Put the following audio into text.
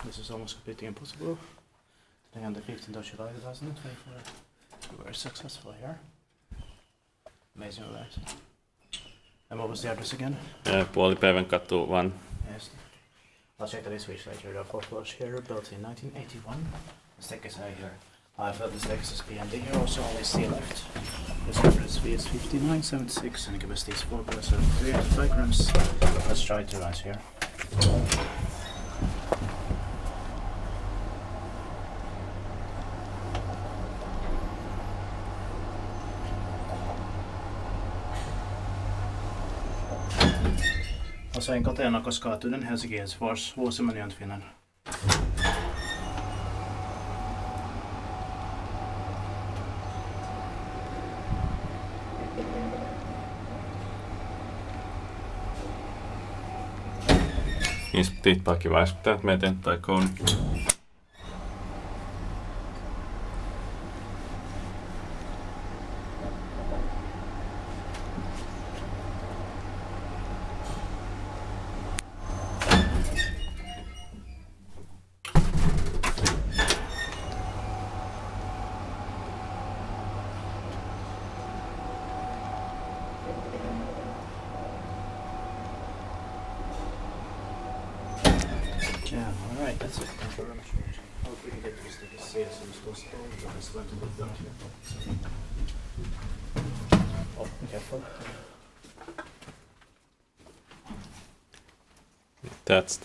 This is almost completely impossible. Today on the 15th of July 2024, we were successful here. Amazing, right? And what was the address again? Puolipäivänkatu 1. Yes. I'll check that this week later. The fourth floor here, built in 1981. The staircase here. I felt the staircase is BND here, also only C left. This address is 5976 and the capacity is 4 grams of 385 grams. Let's try to rise here. Osain Katajanokka skadade Helsinki vars vuosimannen Finland. Niistä tittaakin väistyttää, että meidän taikoon. Yeah, alright, that's it. Thank you very much for watching. Hope we can get this to the sea as soon as possible. It's going to be done here. Oh, be careful. That's